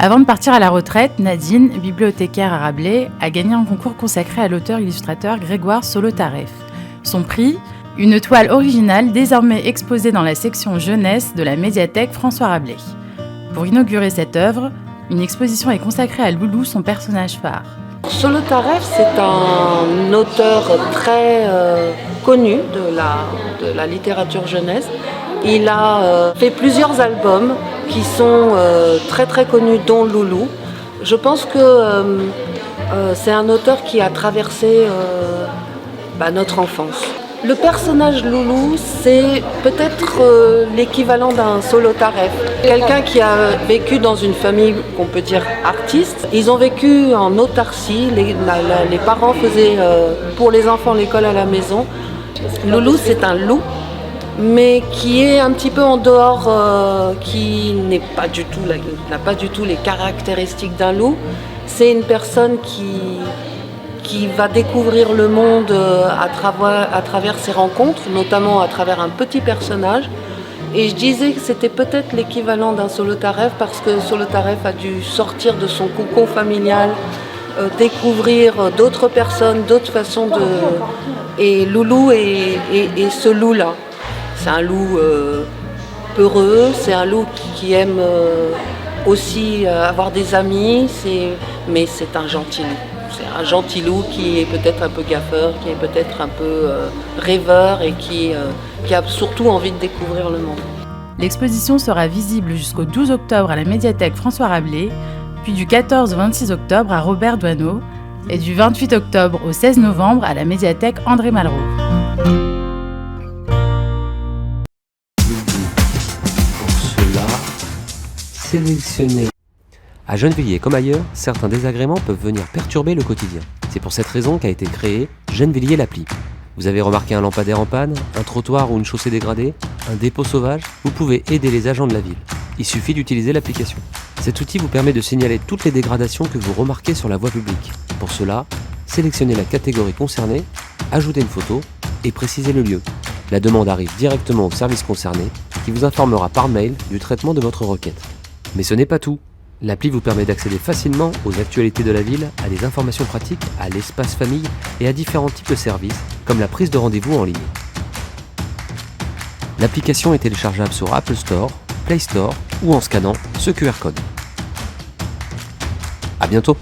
Avant de partir à la retraite, Nadine, bibliothécaire à Rabelais, a gagné un concours consacré à l'auteur-illustrateur Grégoire Solotareff. Son prix, une toile originale désormais exposée dans la section jeunesse de la médiathèque François Rabelais. Pour inaugurer cette œuvre, une exposition est consacrée à Loulou, son personnage phare. Solotareff, c'est un auteur très connu de la littérature jeunesse. Il a fait plusieurs albums qui sont très très connus, dont Loulou. Je pense que c'est un auteur qui a traversé notre enfance. Le personnage Loulou, c'est peut-être l'équivalent d'un Solotareff. Quelqu'un qui a vécu dans une famille qu'on peut dire artiste. Ils ont vécu en autarcie, les parents faisaient pour les enfants l'école à la maison. Loulou, c'est un loup, mais qui est un petit peu en dehors, qui n'a pas du tout les caractéristiques d'un loup. C'est une personne qui va découvrir le monde à travers ses rencontres, notamment à travers un petit personnage. Et je disais que c'était peut-être l'équivalent d'un Solotareff, parce que Solotareff a dû sortir de son cocon familial, découvrir d'autres personnes, d'autres façons de... Et Loulou est ce loup-là. C'est un loup peureux, c'est un loup qui aime aussi avoir des amis, mais c'est un gentil loup. C'est un gentil loup qui est peut-être un peu gaffeur, qui est peut-être un peu rêveur et qui a surtout envie de découvrir le monde. L'exposition sera visible jusqu'au 12 octobre à la médiathèque François Rabelais, puis du 14 au 26 octobre à Robert Doisneau et du 28 octobre au 16 novembre à la médiathèque André Malraux. Pour cela, sélectionnez. À Gennevilliers comme ailleurs, certains désagréments peuvent venir perturber le quotidien. C'est pour cette raison qu'a été créé Gennevilliers l'appli. Vous avez remarqué un lampadaire en panne, un trottoir ou une chaussée dégradée, un dépôt sauvage? Vous pouvez aider les agents de la ville. Il suffit d'utiliser l'application. Cet outil vous permet de signaler toutes les dégradations que vous remarquez sur la voie publique. Pour cela, sélectionnez la catégorie concernée, ajoutez une photo et précisez le lieu. La demande arrive directement au service concerné qui vous informera par mail du traitement de votre requête. Mais ce n'est pas tout. L'appli vous permet d'accéder facilement aux actualités de la ville, à des informations pratiques, à l'espace famille et à différents types de services, comme la prise de rendez-vous en ligne. L'application est téléchargeable sur Apple Store, Play Store ou en scannant ce QR code. À bientôt!